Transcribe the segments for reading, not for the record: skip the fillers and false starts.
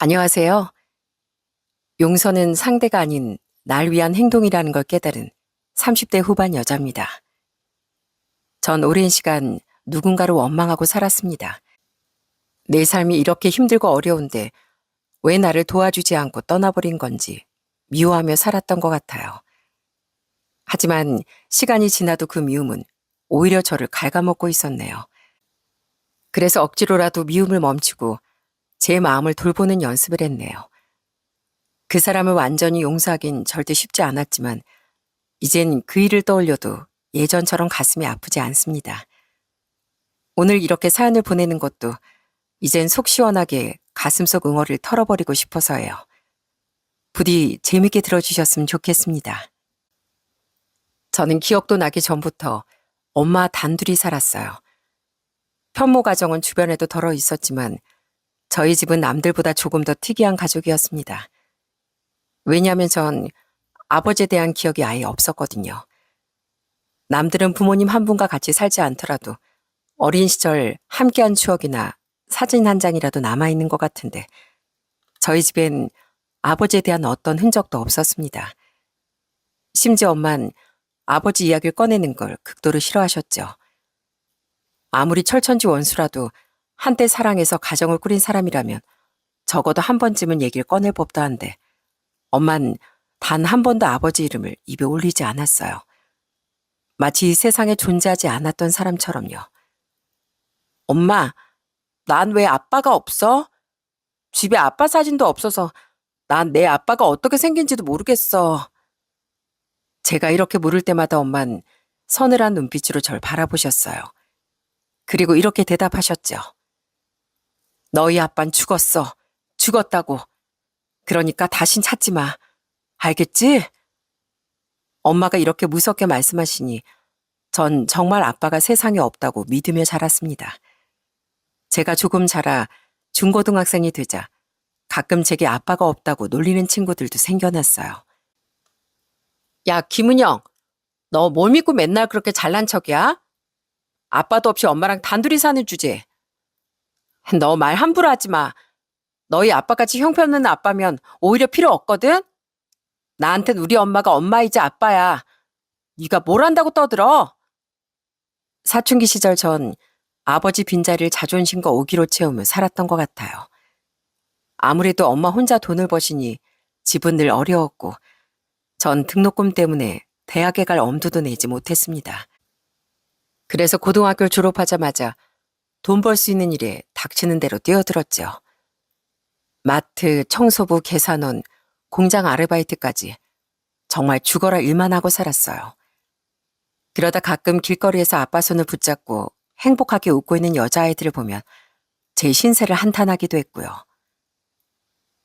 안녕하세요. 용서는 상대가 아닌 날 위한 행동이라는 걸 깨달은 30대 후반 여자입니다. 전 오랜 시간 누군가를 원망하고 살았습니다. 내 삶이 이렇게 힘들고 어려운데 왜 나를 도와주지 않고 떠나버린 건지 미워하며 살았던 것 같아요. 하지만 시간이 지나도 그 미움은 오히려 저를 갉아먹고 있었네요. 그래서 억지로라도 미움을 멈추고 제 마음을 돌보는 연습을 했네요. 그 사람을 완전히 용서하긴 절대 쉽지 않았지만 이젠 그 일을 떠올려도 예전처럼 가슴이 아프지 않습니다. 오늘 이렇게 사연을 보내는 것도 이젠 속 시원하게 가슴속 응어리를 털어버리고 싶어서예요. 부디 재밌게 들어주셨으면 좋겠습니다. 저는 기억도 나기 전부터 엄마 단둘이 살았어요. 편모 가정은 주변에도 덜어 있었지만 저희 집은 남들보다 조금 더 특이한 가족이었습니다. 왜냐하면 전 아버지에 대한 기억이 아예 없었거든요. 남들은 부모님 한 분과 같이 살지 않더라도 어린 시절 함께한 추억이나 사진 한 장이라도 남아있는 것 같은데 저희 집엔 아버지에 대한 어떤 흔적도 없었습니다. 심지어 엄만 아버지 이야기를 꺼내는 걸 극도로 싫어하셨죠. 아무리 철천지 원수라도 한때 사랑해서 가정을 꾸린 사람이라면 적어도 한 번쯤은 얘기를 꺼낼 법도 한데 엄만 단 한 번도 아버지 이름을 입에 올리지 않았어요. 마치 이 세상에 존재하지 않았던 사람처럼요. 엄마, 난 왜 아빠가 없어? 집에 아빠 사진도 없어서 난 내 아빠가 어떻게 생긴지도 모르겠어. 제가 이렇게 물을 때마다 엄만 서늘한 눈빛으로 절 바라보셨어요. 그리고 이렇게 대답하셨죠. 너희 아빤 죽었어. 죽었다고. 그러니까 다신 찾지 마. 알겠지? 엄마가 이렇게 무섭게 말씀하시니 전 정말 아빠가 세상에 없다고 믿으며 자랐습니다. 제가 조금 자라 중고등학생이 되자 가끔 제게 아빠가 없다고 놀리는 친구들도 생겨났어요. 야, 김은영, 너 뭘 믿고 맨날 그렇게 잘난 척이야? 아빠도 없이 엄마랑 단둘이 사는 주제. 너 말 함부로 하지 마. 너희 아빠같이 형편없는 아빠면 오히려 필요 없거든? 나한텐 우리 엄마가 엄마이자 아빠야. 네가 뭘 한다고 떠들어? 사춘기 시절 전 아버지 빈자리를 자존심과 오기로 채우며 살았던 것 같아요. 아무래도 엄마 혼자 돈을 버시니 집은 늘 어려웠고 전 등록금 때문에 대학에 갈 엄두도 내지 못했습니다. 그래서 고등학교를 졸업하자마자 돈 벌 수 있는 일에 닥치는 대로 뛰어들었죠. 마트, 청소부, 계산원, 공장 아르바이트까지 정말 죽어라 일만 하고 살았어요. 그러다 가끔 길거리에서 아빠 손을 붙잡고 행복하게 웃고 있는 여자아이들을 보면 제 신세를 한탄하기도 했고요.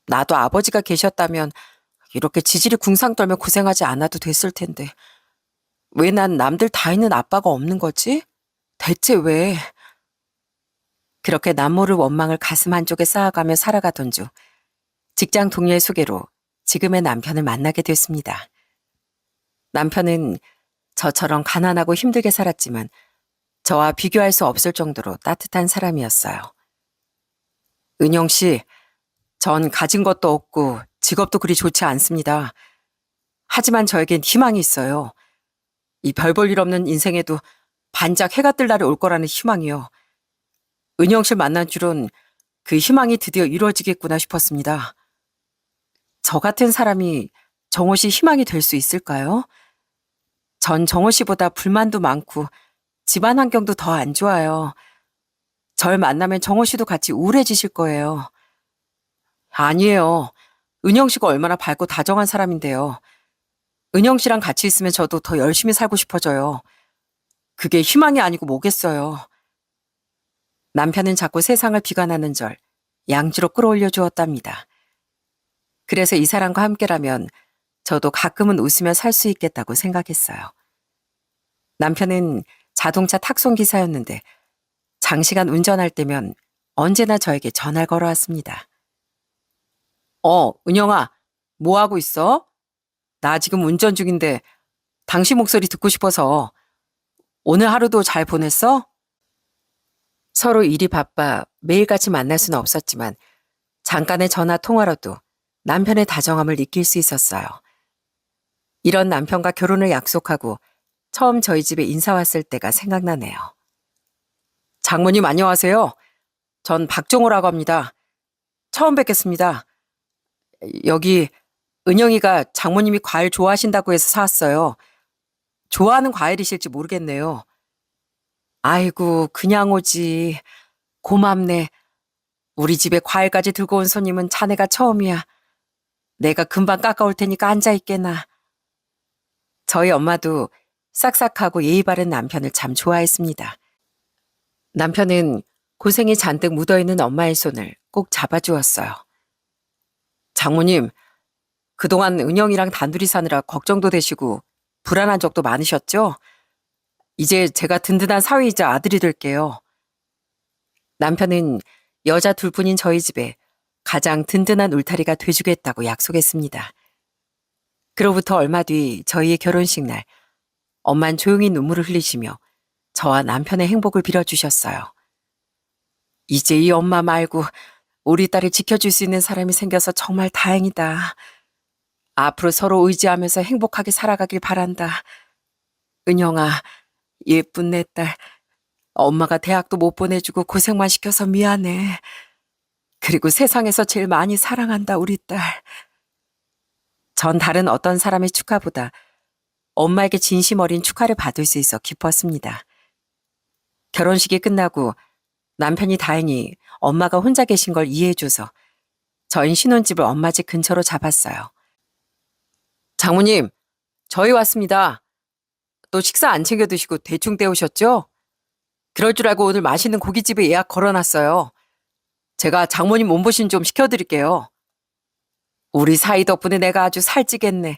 나도 아버지가 계셨다면 이렇게 지질이 궁상 떨며 고생하지 않아도 됐을 텐데 왜 난 남들 다 있는 아빠가 없는 거지? 대체 왜? 그렇게 남모를 원망을 가슴 한쪽에 쌓아가며 살아가던 중 직장 동료의 소개로 지금의 남편을 만나게 됐습니다. 남편은 저처럼 가난하고 힘들게 살았지만 저와 비교할 수 없을 정도로 따뜻한 사람이었어요. 은영 씨, 전 가진 것도 없고 직업도 그리 좋지 않습니다. 하지만 저에겐 희망이 있어요. 이 별 볼 일 없는 인생에도 반짝 해가 뜰 날이 올 거라는 희망이요. 은영 씨를 만난 줄은 그 희망이 드디어 이루어지겠구나 싶었습니다. 저 같은 사람이 정호 씨 희망이 될 수 있을까요? 전 정호 씨보다 불만도 많고 집안 환경도 더 안 좋아요. 절 만나면 정호 씨도 같이 우울해지실 거예요. 아니에요. 은영 씨가 얼마나 밝고 다정한 사람인데요. 은영 씨랑 같이 있으면 저도 더 열심히 살고 싶어져요. 그게 희망이 아니고 뭐겠어요. 남편은 자꾸 세상을 비관하는 절 양지로 끌어올려 주었답니다. 그래서 이 사람과 함께라면 저도 가끔은 웃으며 살 수 있겠다고 생각했어요. 남편은 자동차 탁송 기사였는데 장시간 운전할 때면 언제나 저에게 전화를 걸어왔습니다. 은영아, 뭐 하고 있어? 나 지금 운전 중인데 당신 목소리 듣고 싶어서. 오늘 하루도 잘 보냈어? 서로 일이 바빠 매일같이 만날 수는 없었지만 잠깐의 전화 통화로도 남편의 다정함을 느낄 수 있었어요. 이런 남편과 결혼을 약속하고 처음 저희 집에 인사 왔을 때가 생각나네요. 장모님 안녕하세요. 전 박종호라고 합니다. 처음 뵙겠습니다. 여기 은영이가 장모님이 과일 좋아하신다고 해서 사왔어요. 좋아하는 과일이실지 모르겠네요. 아이고, 그냥 오지. 고맙네. 우리 집에 과일까지 들고 온 손님은 자네가 처음이야. 내가 금방 깎아올 테니까 앉아있게나. 저희 엄마도 싹싹하고 예의 바른 남편을 참 좋아했습니다. 남편은 고생이 잔뜩 묻어있는 엄마의 손을 꼭 잡아주었어요. 장모님, 그동안 은영이랑 단둘이 사느라 걱정도 되시고 불안한 적도 많으셨죠? 이제 제가 든든한 사위이자 아들이 될게요. 남편은 여자 둘뿐인 저희 집에 가장 든든한 울타리가 돼주겠다고 약속했습니다. 그로부터 얼마 뒤 저희의 결혼식 날, 엄만 조용히 눈물을 흘리시며 저와 남편의 행복을 빌어주셨어요. 이제 이 엄마 말고 우리 딸을 지켜줄 수 있는 사람이 생겨서 정말 다행이다. 앞으로 서로 의지하면서 행복하게 살아가길 바란다. 은영아, 예쁜 내 딸. 엄마가 대학도 못 보내주고 고생만 시켜서 미안해. 그리고 세상에서 제일 많이 사랑한다, 우리 딸. 전 다른 어떤 사람의 축하보다 엄마에게 진심 어린 축하를 받을 수 있어 기뻤습니다. 결혼식이 끝나고 남편이 다행히 엄마가 혼자 계신 걸 이해해줘서 저희 신혼집을 엄마 집 근처로 잡았어요. 장모님, 저희 왔습니다. 또 식사 안 챙겨 드시고 대충 때우셨죠? 그럴 줄 알고 오늘 맛있는 고깃집에 예약 걸어놨어요. 제가 장모님 몸보신 좀 시켜드릴게요. 우리 사이 덕분에 내가 아주 살찌겠네.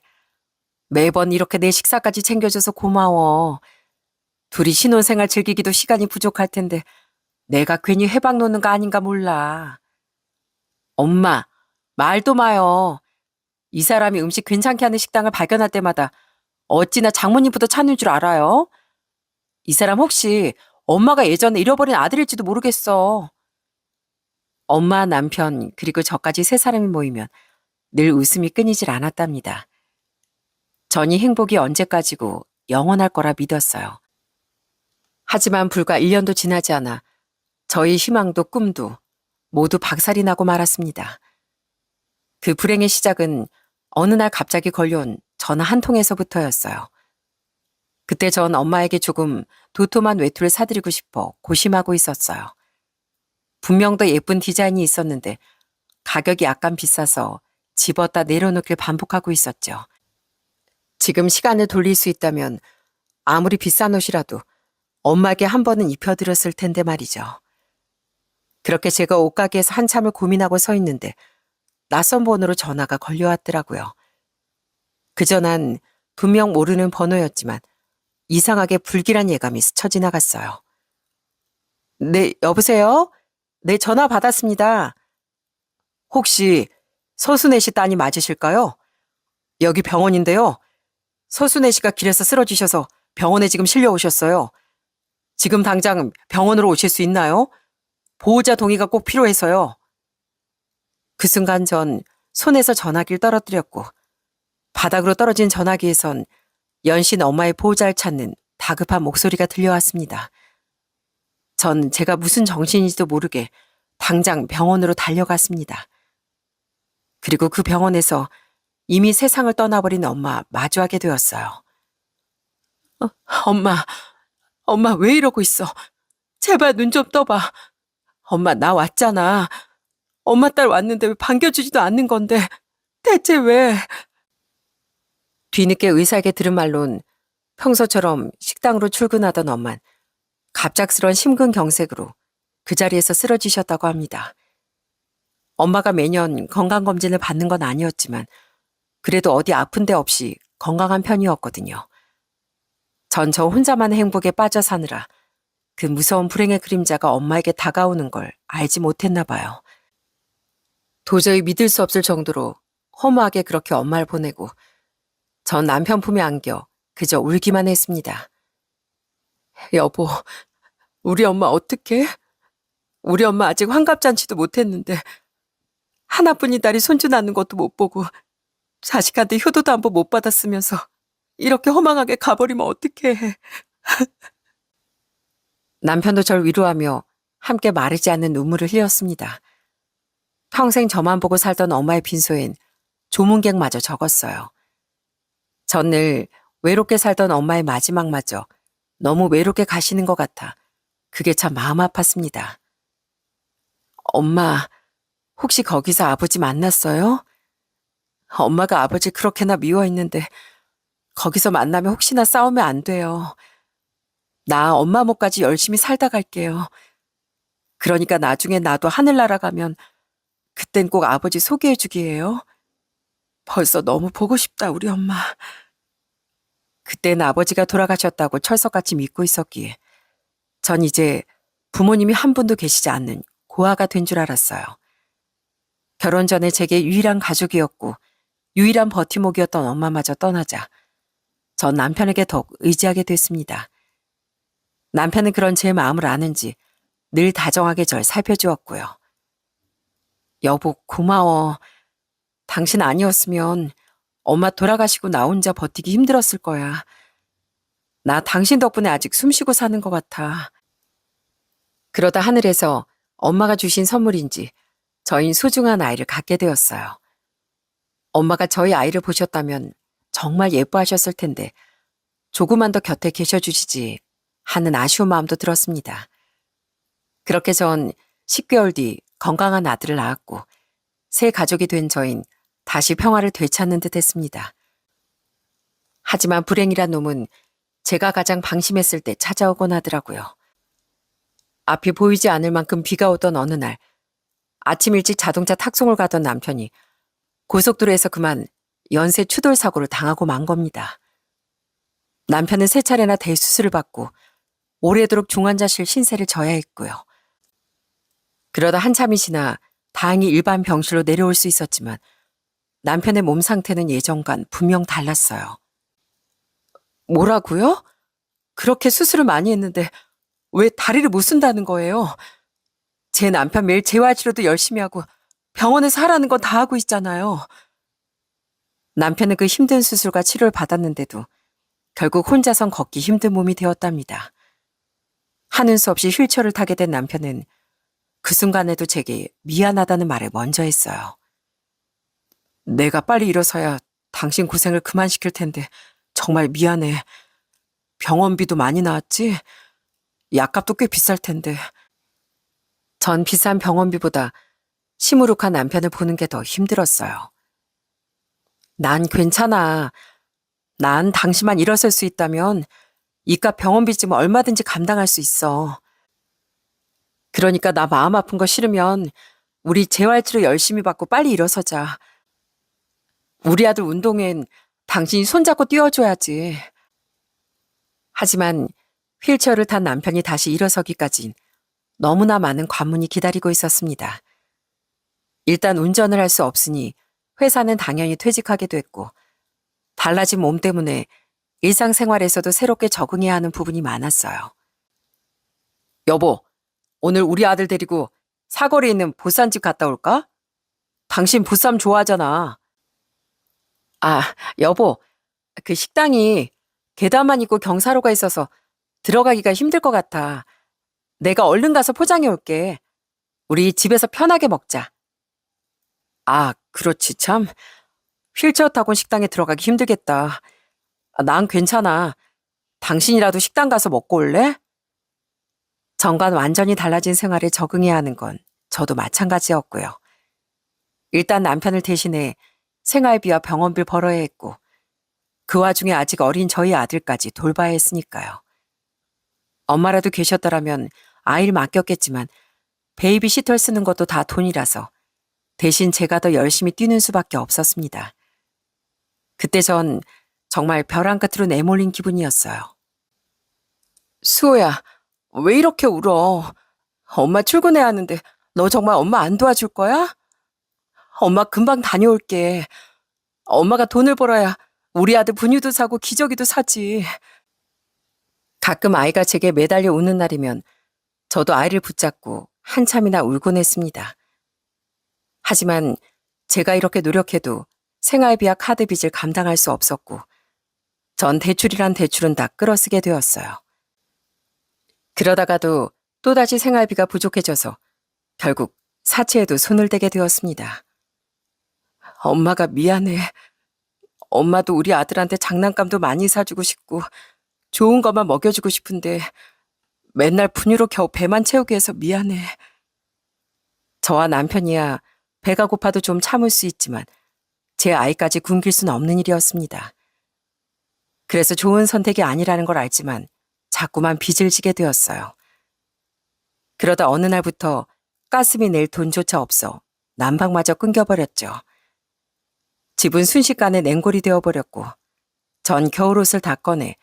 매번 이렇게 내 식사까지 챙겨줘서 고마워. 둘이 신혼생활 즐기기도 시간이 부족할 텐데 내가 괜히 회방 놓는 거 아닌가 몰라. 엄마, 말도 마요. 이 사람이 음식 괜찮게 하는 식당을 발견할 때마다 어찌나 장모님부터 찾는 줄 알아요? 이 사람 혹시 엄마가 예전에 잃어버린 아들일지도 모르겠어. 엄마, 남편, 그리고 저까지 세 사람이 모이면 늘 웃음이 끊이질 않았답니다. 전 이 행복이 언제까지고 영원할 거라 믿었어요. 하지만 불과 1년도 지나지 않아 저희 희망도 꿈도 모두 박살이 나고 말았습니다. 그 불행의 시작은 어느 날 갑자기 걸려온 전화 한 통에서부터였어요. 그때 전 엄마에게 조금 도톰한 외투를 사드리고 싶어 고심하고 있었어요. 분명 더 예쁜 디자인이 있었는데 가격이 약간 비싸서 집었다 내려놓길 반복하고 있었죠. 지금 시간을 돌릴 수 있다면 아무리 비싼 옷이라도 엄마에게 한 번은 입혀드렸을 텐데 말이죠. 그렇게 제가 옷가게에서 한참을 고민하고 서 있는데 낯선 번호로 전화가 걸려왔더라고요. 그저 난 분명 모르는 번호였지만 이상하게 불길한 예감이 스쳐 지나갔어요. 네, 여보세요? 네, 전화 받았습니다. 혹시 서순애 씨 따님 맞으실까요? 여기 병원인데요. 서순애 씨가 길에서 쓰러지셔서 병원에 지금 실려오셨어요. 지금 당장 병원으로 오실 수 있나요? 보호자 동의가 꼭 필요해서요. 그 순간 전 손에서 전화기를 떨어뜨렸고 바닥으로 떨어진 전화기에선 연신 엄마의 보호자를 찾는 다급한 목소리가 들려왔습니다. 전 제가 무슨 정신인지도 모르게 당장 병원으로 달려갔습니다. 그리고 그 병원에서 이미 세상을 떠나버린 엄마 마주하게 되었어요. 엄마 왜 이러고 있어? 제발 눈 좀 떠봐. 엄마 나 왔잖아. 엄마 딸 왔는데 왜 반겨주지도 않는 건데 대체 왜? 뒤늦게 의사에게 들은 말론 평소처럼 식당으로 출근하던 엄만 갑작스런 심근경색으로 그 자리에서 쓰러지셨다고 합니다. 엄마가 매년 건강검진을 받는 건 아니었지만 그래도 어디 아픈 데 없이 건강한 편이었거든요. 전 저 혼자만의 행복에 빠져 사느라 그 무서운 불행의 그림자가 엄마에게 다가오는 걸 알지 못했나 봐요. 도저히 믿을 수 없을 정도로 허무하게 그렇게 엄마를 보내고 전 남편 품에 안겨 그저 울기만 했습니다. 여보, 우리 엄마 어떡해? 우리 엄마 아직 환갑잔치도 못했는데 하나뿐인 딸이 손주 낳는 것도 못 보고 자식한테 효도도 한 번 못 받았으면서 이렇게 허망하게 가버리면 어떡해. 남편도 절 위로하며 함께 마르지 않는 눈물을 흘렸습니다. 평생 저만 보고 살던 엄마의 빈소엔 조문객마저 적었어요. 전 늘 외롭게 살던 엄마의 마지막마저 너무 외롭게 가시는 것 같아 그게 참 마음 아팠습니다. 엄마, 혹시 거기서 아버지 만났어요? 엄마가 아버지 그렇게나 미워했는데 거기서 만나면 혹시나 싸우면 안 돼요. 나 엄마 목까지 열심히 살다 갈게요. 그러니까 나중에 나도 하늘나라 가면 그땐 꼭 아버지 소개해 주기예요. 벌써 너무 보고 싶다, 우리 엄마. 그땐 아버지가 돌아가셨다고 철석같이 믿고 있었기에 전 이제 부모님이 한 분도 계시지 않는 고아가 된 줄 알았어요. 결혼 전에 제게 유일한 가족이었고 유일한 버팀목이었던 엄마마저 떠나자 전 남편에게 더욱 의지하게 됐습니다. 남편은 그런 제 마음을 아는지 늘 다정하게 절 살펴주었고요. 여보, 고마워. 당신 아니었으면 엄마 돌아가시고 나 혼자 버티기 힘들었을 거야. 나 당신 덕분에 아직 숨쉬고 사는 것 같아. 그러다 하늘에서 엄마가 주신 선물인지 저희 소중한 아이를 갖게 되었어요. 엄마가 저희 아이를 보셨다면 정말 예뻐하셨을 텐데 조금만 더 곁에 계셔주시지 하는 아쉬운 마음도 들었습니다. 그렇게 전 10개월 뒤 건강한 아들을 낳았고 새 가족이 된 저흰 다시 평화를 되찾는 듯 했습니다. 하지만 불행이란 놈은 제가 가장 방심했을 때 찾아오곤 하더라고요. 앞이 보이지 않을 만큼 비가 오던 어느 날 아침 일찍 자동차 탁송을 가던 남편이 고속도로에서 그만 연쇄 추돌 사고를 당하고 만 겁니다. 남편은 세 차례나 대수술을 받고 오래도록 중환자실 신세를 져야 했고요. 그러다 한참이 지나 다행히 일반 병실로 내려올 수 있었지만 남편의 몸 상태는 예전과는 분명 달랐어요. 뭐라고요? 그렇게 수술을 많이 했는데 왜 다리를 못 쓴다는 거예요? 제 남편 매일 재활치료도 열심히 하고 병원에서 하라는 건 다 하고 있잖아요. 남편은 그 힘든 수술과 치료를 받았는데도 결국 혼자선 걷기 힘든 몸이 되었답니다. 하는 수 없이 휠체어를 타게 된 남편은 그 순간에도 제게 미안하다는 말을 먼저 했어요. 내가 빨리 일어서야 당신 고생을 그만시킬 텐데 정말 미안해. 병원비도 많이 나왔지? 약값도 꽤 비쌀 텐데. 전 비싼 병원비보다 시무룩한 남편을 보는 게 더 힘들었어요. 난 괜찮아. 난 당신만 일어설 수 있다면 이깟 병원비쯤 얼마든지 감당할 수 있어. 그러니까 나 마음 아픈 거 싫으면 우리 재활치료 열심히 받고 빨리 일어서자. 우리 아들 운동엔 당신이 손잡고 뛰어줘야지. 하지만 휠체어를 탄 남편이 다시 일어서기까진 너무나 많은 관문이 기다리고 있었습니다. 일단 운전을 할 수 없으니 회사는 당연히 퇴직하게 됐고 달라진 몸 때문에 일상생활에서도 새롭게 적응해야 하는 부분이 많았어요. 여보, 오늘 우리 아들 데리고 사거리에 있는 보쌈집 갔다 올까? 당신 보쌈 좋아하잖아. 아, 여보, 그 식당이 계단만 있고 경사로가 있어서 들어가기가 힘들 것 같아. 내가 얼른 가서 포장해 올게. 우리 집에서 편하게 먹자. 아, 그렇지 참. 휠체어 타고 식당에 들어가기 힘들겠다. 난 괜찮아. 당신이라도 식당 가서 먹고 올래? 전과는 완전히 달라진 생활에 적응해야 하는 건 저도 마찬가지였고요. 일단 남편을 대신해 생활비와 병원비를 벌어야 했고 그 와중에 아직 어린 저희 아들까지 돌봐야 했으니까요. 엄마라도 계셨더라면 아이를 맡겼겠지만 베이비시터 쓰는 것도 다 돈이라서 대신 제가 더 열심히 뛰는 수밖에 없었습니다. 그때 전 정말 벼랑 끝으로 내몰린 기분이었어요. 수호야, 왜 이렇게 울어? 엄마 출근해야 하는데 너 정말 엄마 안 도와줄 거야? 엄마 금방 다녀올게. 엄마가 돈을 벌어야 우리 아들 분유도 사고 기저귀도 사지. 가끔 아이가 제게 매달려 우는 날이면 저도 아이를 붙잡고 한참이나 울곤 했습니다. 하지만 제가 이렇게 노력해도 생활비와 카드 빚을 감당할 수 없었고 전 대출이란 대출은 다 끌어쓰게 되었어요. 그러다가도 또다시 생활비가 부족해져서 결국 사채에도 손을 대게 되었습니다. 엄마가 미안해. 엄마도 우리 아들한테 장난감도 많이 사주고 싶고 좋은 것만 먹여주고 싶은데 맨날 분유로 겨우 배만 채우게 해서 미안해. 저와 남편이야 배가 고파도 좀 참을 수 있지만 제 아이까지 굶길 수는 없는 일이었습니다. 그래서 좋은 선택이 아니라는 걸 알지만 자꾸만 빚을 지게 되었어요. 그러다 어느 날부터 가스비 낼 돈조차 없어 난방마저 끊겨버렸죠. 집은 순식간에 냉골이 되어버렸고 전 겨울옷을 다 꺼내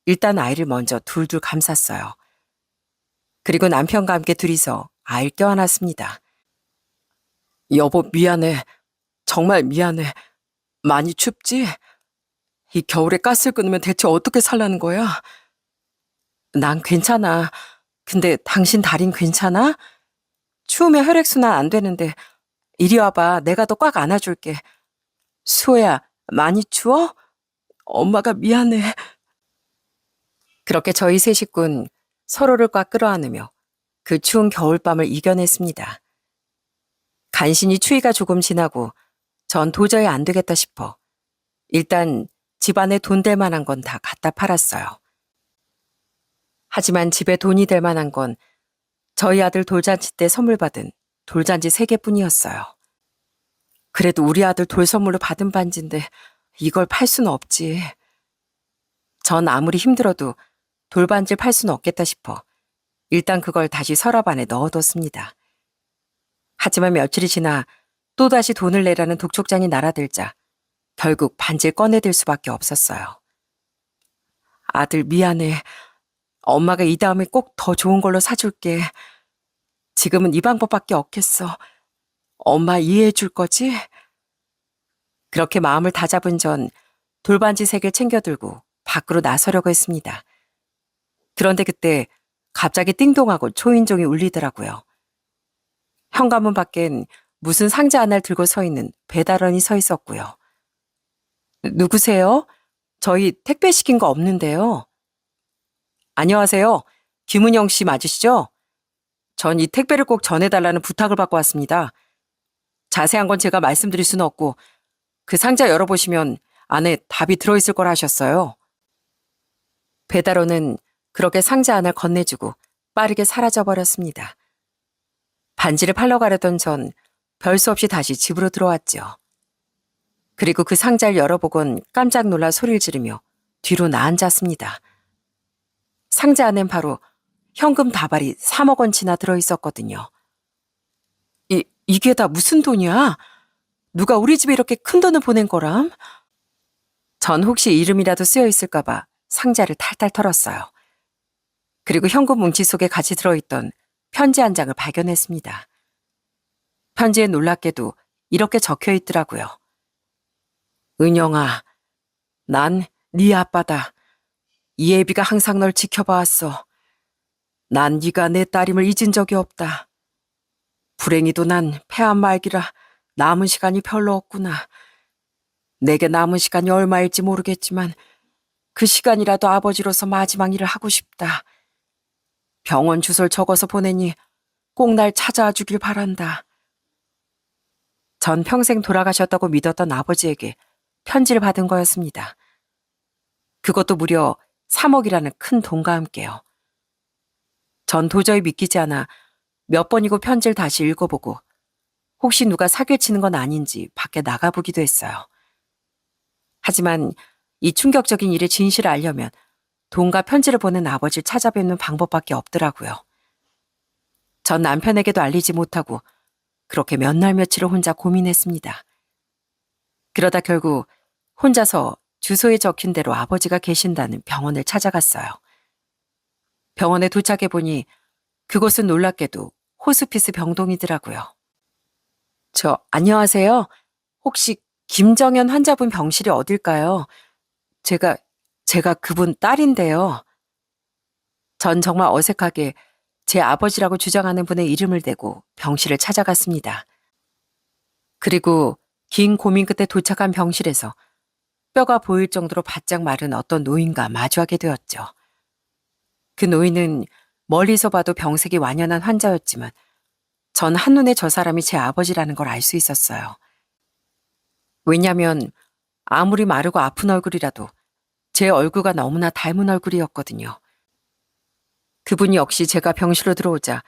일단 아이를 먼저 둘둘 감쌌어요. 그리고 남편과 함께 둘이서 아이를 껴안았습니다. 여보 미안해. 정말 미안해. 많이 춥지? 이 겨울에 가스를 끊으면 대체 어떻게 살라는 거야? 난 괜찮아. 근데 당신 다린 괜찮아? 추우면 혈액순환 안 되는데 이리 와봐. 내가 더 꽉 안아줄게. 수호야, 많이 추워? 엄마가 미안해. 그렇게 저희 세 식구는 서로를 꽉 끌어안으며 그 추운 겨울밤을 이겨냈습니다. 간신히 추위가 조금 지나고 전 도저히 안 되겠다 싶어 일단 집안에 돈 될 만한 건 다 갖다 팔았어요. 하지만 집에 돈이 될 만한 건 저희 아들 돌잔치 때 선물 받은 돌잔치 3개뿐이었어요. 그래도 우리 아들 돌 선물로 받은 반지인데 이걸 팔 수는 없지. 전 아무리 힘들어도 돌반지를 팔 수는 없겠다 싶어 일단 그걸 다시 서랍 안에 넣어뒀습니다. 하지만 며칠이 지나 또다시 돈을 내라는 독촉장이 날아들자 결국 반지를 꺼내들 수밖에 없었어요. 아들 미안해. 엄마가 이 다음에 꼭 더 좋은 걸로 사줄게. 지금은 이 방법밖에 없겠어. 엄마 이해해 줄 거지? 그렇게 마음을 다잡은 전 돌반지 3개를 챙겨들고 밖으로 나서려고 했습니다. 그런데 그때 갑자기 띵동하고 초인종이 울리더라고요. 현관문 밖엔 무슨 상자 하나를 들고 서 있는 배달원이 서 있었고요. 누구세요? 저희 택배 시킨 거 없는데요. 안녕하세요. 김은영 씨 맞으시죠? 전 이 택배를 꼭 전해달라는 부탁을 받고 왔습니다. 자세한 건 제가 말씀드릴 수는 없고 그 상자 열어보시면 안에 답이 들어있을 거라 하셨어요. 배달원은 그렇게 상자 하나를 건네주고 빠르게 사라져버렸습니다. 반지를 팔러 가려던 전 별 수 없이 다시 집으로 들어왔죠. 그리고 그 상자를 열어보곤 깜짝 놀라 소리를 지르며 뒤로 나앉았습니다. 상자 안엔 바로 현금 다발이 3억 원치나 들어있었거든요. 이게 다 무슨 돈이야? 누가 우리 집에 이렇게 큰 돈을 보낸 거람? 전 혹시 이름이라도 쓰여 있을까봐 상자를 탈탈 털었어요. 그리고 현금 뭉치 속에 같이 들어있던 편지 한 장을 발견했습니다. 편지에 놀랍게도 이렇게 적혀 있더라고요. 은영아, 난 네 아빠다. 이예비가 항상 널 지켜봐왔어. 난 네가 내 딸임을 잊은 적이 없다. 불행히도 난 폐암 말기라 남은 시간이 별로 없구나. 내게 남은 시간이 얼마일지 모르겠지만 그 시간이라도 아버지로서 마지막 일을 하고 싶다. 병원 주소를 적어서 보내니 꼭 날 찾아와 주길 바란다. 전 평생 돌아가셨다고 믿었던 아버지에게 편지를 받은 거였습니다. 그것도 무려 3억이라는 큰 돈과 함께요. 전 도저히 믿기지 않아 몇 번이고 편지를 다시 읽어보고 혹시 누가 사기치는 건 아닌지 밖에 나가보기도 했어요. 하지만 이 충격적인 일의 진실을 알려면 돈과 편지를 보낸 아버지를 찾아뵙는 방법밖에 없더라고요. 전 남편에게도 알리지 못하고 그렇게 몇 날 며칠을 혼자 고민했습니다. 그러다 결국 혼자서 주소에 적힌 대로 아버지가 계신다는 병원을 찾아갔어요. 병원에 도착해보니 그곳은 놀랍게도 호스피스 병동이더라고요. 안녕하세요. 혹시 김정현 환자분 병실이 어딜까요? 제가 그분 딸인데요. 전 정말 어색하게 제 아버지라고 주장하는 분의 이름을 대고 병실을 찾아갔습니다. 그리고 긴 고민 끝에 도착한 병실에서 뼈가 보일 정도로 바짝 마른 어떤 노인과 마주하게 되었죠. 그 노인은 멀리서 봐도 병색이 완연한 환자였지만 전 한눈에 저 사람이 제 아버지라는 걸 알 수 있었어요. 왜냐면 아무리 마르고 아픈 얼굴이라도 제 얼굴과 너무나 닮은 얼굴이었거든요. 그분이 역시 제가 병실로 들어오자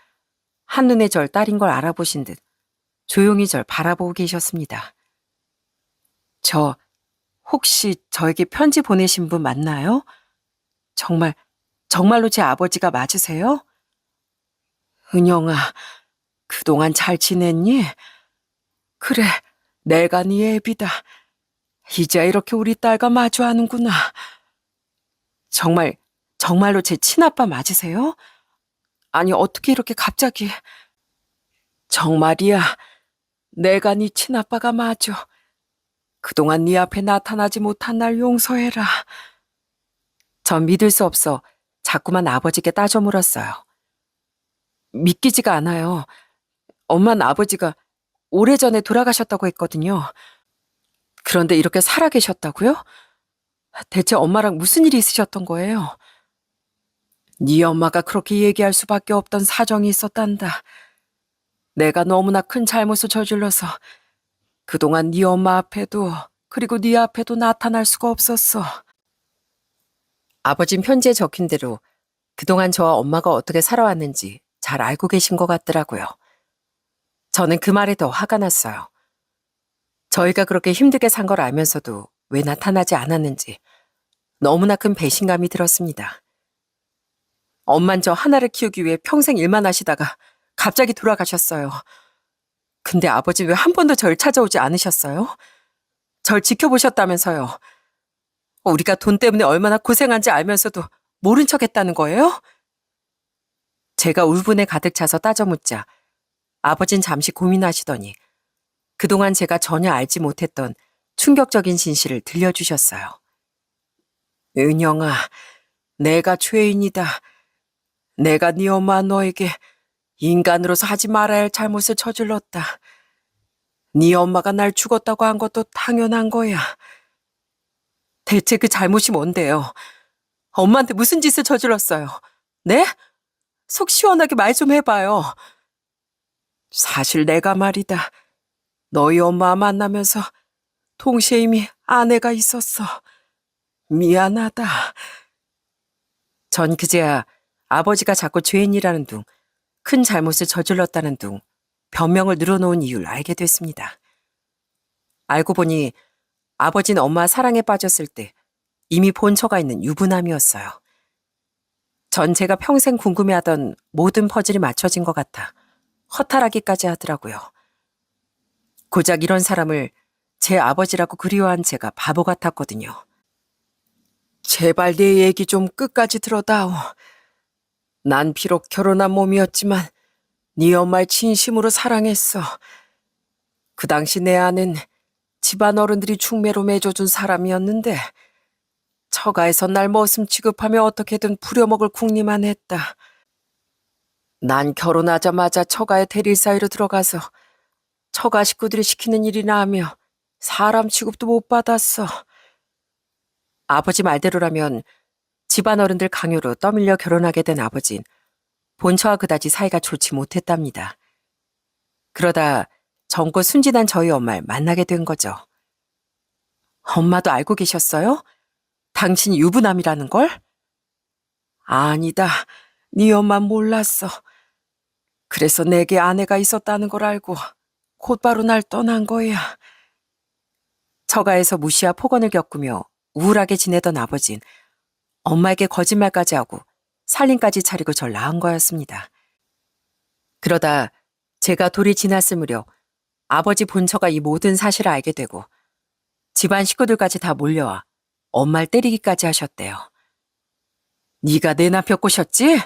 한눈에 절 딸인 걸 알아보신 듯 조용히 절 바라보고 계셨습니다. 혹시 저에게 편지 보내신 분 맞나요? 정말로 제 아버지가 맞으세요? 은영아, 그동안 잘 지냈니? 그래, 내가 네 애비다. 이제 이렇게 우리 딸과 마주하는구나. 정말로 제 친아빠 맞으세요? 아니, 어떻게 이렇게 갑자기. 정말이야, 내가 네 친아빠가 맞아. 그동안 네 앞에 나타나지 못한 날 용서해라. 전 믿을 수 없어 자꾸만 아버지께 따져 물었어요. 믿기지가 않아요. 엄마는 아버지가 오래전에 돌아가셨다고 했거든요. 그런데 이렇게 살아계셨다고요? 대체 엄마랑 무슨 일이 있으셨던 거예요? 네 엄마가 그렇게 얘기할 수밖에 없던 사정이 있었단다. 내가 너무나 큰 잘못을 저질러서 그동안 네 엄마 앞에도 그리고 네 앞에도 나타날 수가 없었어. 아버진 편지에 적힌 대로 그동안 저와 엄마가 어떻게 살아왔는지 잘 알고 계신 것 같더라고요. 저는 그 말에 더 화가 났어요. 저희가 그렇게 힘들게 산 걸 알면서도 왜 나타나지 않았는지 너무나 큰 배신감이 들었습니다. 엄만 저 하나를 키우기 위해 평생 일만 하시다가 갑자기 돌아가셨어요. 근데 아버지 왜 한 번도 절 찾아오지 않으셨어요? 절 지켜보셨다면서요. 우리가 돈 때문에 얼마나 고생한지 알면서도 모른 척 했다는 거예요? 제가 울분에 가득 차서 따져 묻자 아버진 잠시 고민하시더니 그동안 제가 전혀 알지 못했던 충격적인 진실을 들려주셨어요. 은영아, 내가 죄인이다. 내가 네 엄마 너에게 인간으로서 하지 말아야 할 잘못을 저질렀다. 네 엄마가 날 죽었다고 한 것도 당연한 거야. 대체 그 잘못이 뭔데요? 엄마한테 무슨 짓을 저질렀어요? 네? 속 시원하게 말 좀 해봐요. 사실 내가 말이다. 너희 엄마 만나면서 동시에 이미 아내가 있었어. 미안하다. 전 그제야 아버지가 자꾸 죄인이라는 둥, 큰 잘못을 저질렀다는 둥, 변명을 늘어놓은 이유를 알게 됐습니다. 알고 보니 아버지는 엄마 사랑에 빠졌을 때 이미 본처가 있는 유부남이었어요. 전 제가 평생 궁금해하던 모든 퍼즐이 맞춰진 것 같아 허탈하기까지 하더라고요. 고작 이런 사람을 제 아버지라고 그리워한 제가 바보 같았거든요. 제발 내 얘기 좀 끝까지 들어다오. 난 비록 결혼한 몸이었지만 네 엄마를 진심으로 사랑했어. 그 당시 내 아는 집안 어른들이 중매로 맺어준 사람이었는데 처가에서 날 머슴 취급하며 어떻게든 부려먹을 궁리만 했다. 난 결혼하자마자 처가에 대릴 사이로 들어가서 처가 식구들이 시키는 일이나 하며 사람 취급도 못 받았어. 아버지 말대로라면 집안 어른들 강요로 떠밀려 결혼하게 된 아버진 본처와 그다지 사이가 좋지 못했답니다. 그러다 젊고 순진한 저희 엄마를 만나게 된 거죠. 엄마도 알고 계셨어요? 당신이 유부남이라는 걸? 아니다. 네 엄마 몰랐어. 그래서 내게 아내가 있었다는 걸 알고 곧바로 날 떠난 거야. 처가에서 무시와 폭언을 겪으며 우울하게 지내던 아버진 엄마에게 거짓말까지 하고 살림까지 차리고 절 낳은 거였습니다. 그러다 제가 돌이 지났을 무렵 아버지 본처가 이 모든 사실을 알게 되고 집안 식구들까지 다 몰려와 엄마를 때리기까지 하셨대요. 네가 내 남편 꼬셨지?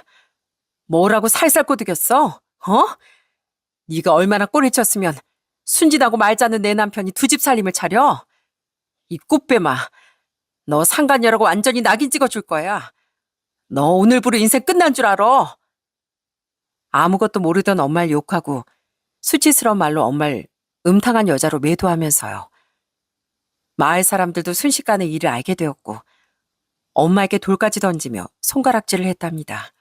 뭐라고 살살 꼬드겼어? 어? 네가 얼마나 꼬리 쳤으면 순진하고 말지 않는 내 남편이 두 집 살림을 차려? 이 꽃뱀아, 너 상간녀라고 완전히 낙인 찍어줄 거야. 너 오늘부로 인생 끝난 줄 알아. 아무것도 모르던 엄마를 욕하고 수치스러운 말로 엄마를 음탕한 여자로 매도하면서요. 마을 사람들도 순식간에 이를 알게 되었고 엄마에게 돌까지 던지며 손가락질을 했답니다.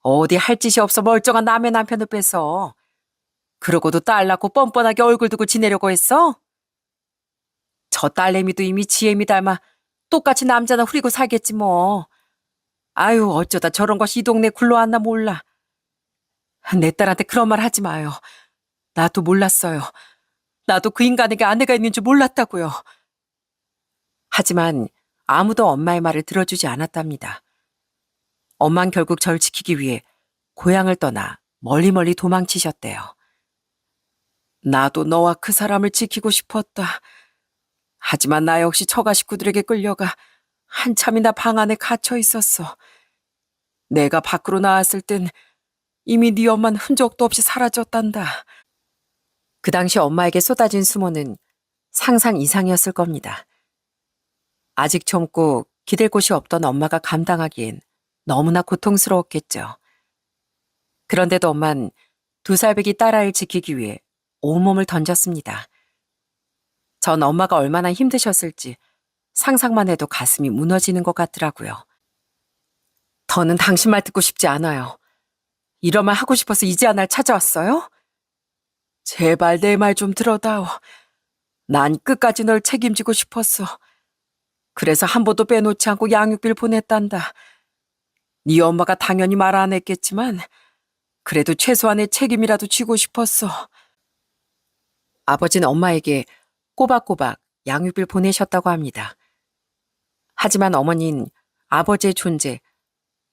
어디 할 짓이 없어 멀쩡한 남의 남편을 뺏어. 그러고도 딸 낳고 뻔뻔하게 얼굴 두고 지내려고 했어? 저 딸내미도 이미 지애미 닮아 똑같이 남자나 후리고 살겠지 뭐. 아유, 어쩌다 저런 것이 이 동네 굴러왔나 몰라. 내 딸한테 그런 말 하지 마요. 나도 몰랐어요. 나도 그 인간에게 아내가 있는 줄 몰랐다고요. 하지만 아무도 엄마의 말을 들어주지 않았답니다. 엄만 결국 절 지키기 위해 고향을 떠나 멀리 도망치셨대요. 나도 너와 그 사람을 지키고 싶었다. 하지만 나 역시 처가 식구들에게 끌려가 한참이나 방 안에 갇혀 있었어. 내가 밖으로 나왔을 땐 이미 네 엄마는 흔적도 없이 사라졌단다. 그 당시 엄마에게 쏟아진 수모는 상상 이상이었을 겁니다. 아직 젊고 기댈 곳이 없던 엄마가 감당하기엔 너무나 고통스러웠겠죠. 그런데도 엄만 2살배기 딸아이를 지키기 위해 온몸을 던졌습니다. 전 엄마가 얼마나 힘드셨을지 상상만 해도 가슴이 무너지는 것 같더라고요. 더는 당신 말 듣고 싶지 않아요. 이런 말 하고 싶어서 이제야 날 찾아왔어요? 제발 내 말 좀 들어다오. 난 끝까지 널 책임지고 싶었어. 그래서 한 번도 빼놓지 않고 양육비를 보냈단다. 네 엄마가 당연히 말 안 했겠지만 그래도 최소한의 책임이라도 지고 싶었어. 아버지는 엄마에게 꼬박꼬박 양육비를 보내셨다고 합니다. 하지만 어머니는 아버지의 존재,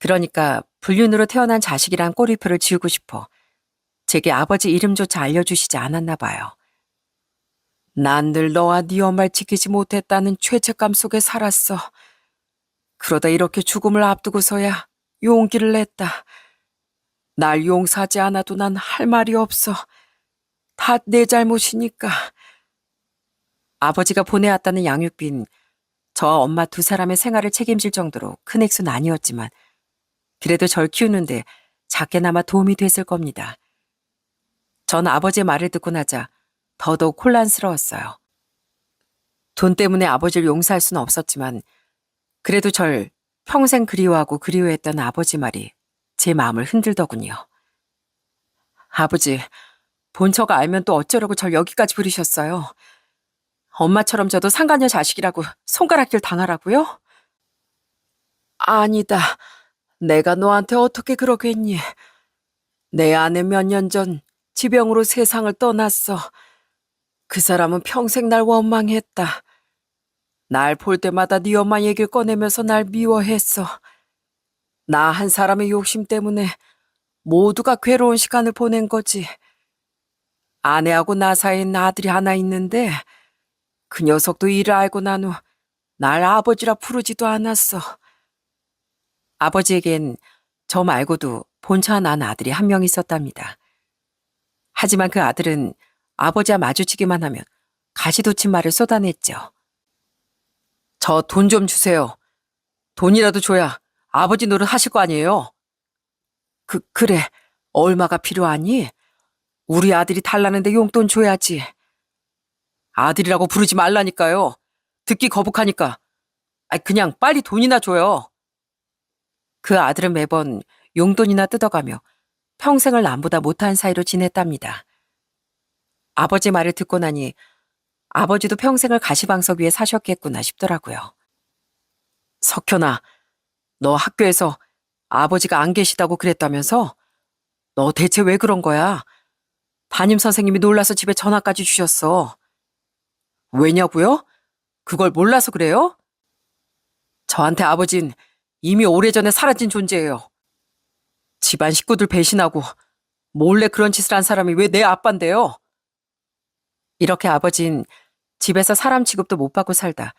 그러니까 불륜으로 태어난 자식이란 꼬리표를 지우고 싶어 제게 아버지 이름조차 알려주시지 않았나 봐요. 난 늘 너와 네 엄마를 지키지 못했다는 죄책감 속에 살았어. 그러다 이렇게 죽음을 앞두고서야 용기를 냈다. 날 용서하지 않아도 난 할 말이 없어. 다 내 잘못이니까. 아버지가 보내왔다는 양육비는 저와 엄마 2사람의 생활을 책임질 정도로 큰 액수는 아니었지만 그래도 절 키우는데 작게나마 도움이 됐을 겁니다. 전 아버지의 말을 듣고 나자 더더욱 혼란스러웠어요. 돈 때문에 아버지를 용서할 수는 없었지만 그래도 절 평생 그리워하고 그리워했던 아버지 말이 제 마음을 흔들더군요. 아버지, 본처가 알면 또 어쩌려고 절 여기까지 부르셨어요. 엄마처럼 저도 상간녀 자식이라고 손가락질 당하라고요? 아니다. 내가 너한테 어떻게 그러겠니? 내 아내 몇 년 전 지병으로 세상을 떠났어. 그 사람은 평생 날 원망했다. 날 볼 때마다 네 엄마 얘기를 꺼내면서 날 미워했어. 나 한 사람의 욕심 때문에 모두가 괴로운 시간을 보낸 거지. 아내하고 나 사이엔 아들이 하나 있는데 그 녀석도 일을 알고 난 후 날 아버지라 부르지도 않았어. 아버지에겐 저 말고도 본처와 난 아들이 한 명 있었답니다. 하지만 그 아들은 아버지와 마주치기만 하면 가시돋친 말을 쏟아냈죠. 저 돈 좀 주세요. 돈이라도 줘야 아버지 노릇 하실 거 아니에요? 그래. 얼마가 필요하니? 우리 아들이 달라는데 용돈 줘야지. 아들이라고 부르지 말라니까요. 듣기 거북하니까. 그냥 빨리 돈이나 줘요. 그 아들은 매번 용돈이나 뜯어가며 평생을 남보다 못한 사이로 지냈답니다. 아버지 말을 듣고 나니 아버지도 평생을 가시방석 위에 사셨겠구나 싶더라고요. 석현아, 너 학교에서 아버지가 안 계시다고 그랬다면서? 너 대체 왜 그런 거야? 담임 선생님이 놀라서 집에 전화까지 주셨어. 왜냐고요? 그걸 몰라서 그래요? 저한테 아버진 이미 오래전에 사라진 존재예요. 집안 식구들 배신하고 몰래 그런 짓을 한 사람이 왜 내 아빠인데요? 이렇게 아버진 집에서 사람 취급도 못 받고 살다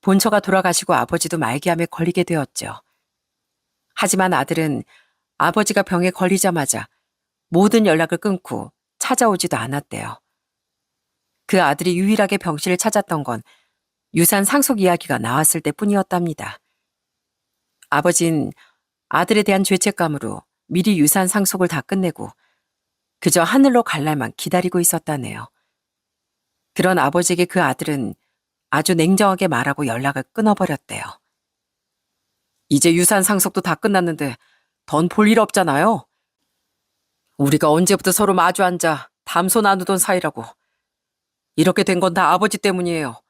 본처가 돌아가시고 아버지도 말기암에 걸리게 되었죠. 하지만 아들은 아버지가 병에 걸리자마자 모든 연락을 끊고 찾아오지도 않았대요. 그 아들이 유일하게 병실을 찾았던 건 유산 상속 이야기가 나왔을 때뿐이었답니다. 아버진 아들에 대한 죄책감으로 미리 유산 상속을 다 끝내고 그저 하늘로 갈 날만 기다리고 있었다네요. 그런 아버지에게 그 아들은 아주 냉정하게 말하고 연락을 끊어버렸대요. 이제 유산 상속도 다 끝났는데 던 볼 일 없잖아요. 우리가 언제부터 서로 마주 앉아 담소 나누던 사이라고. 이렇게 된 건 다 아버지 때문이에요.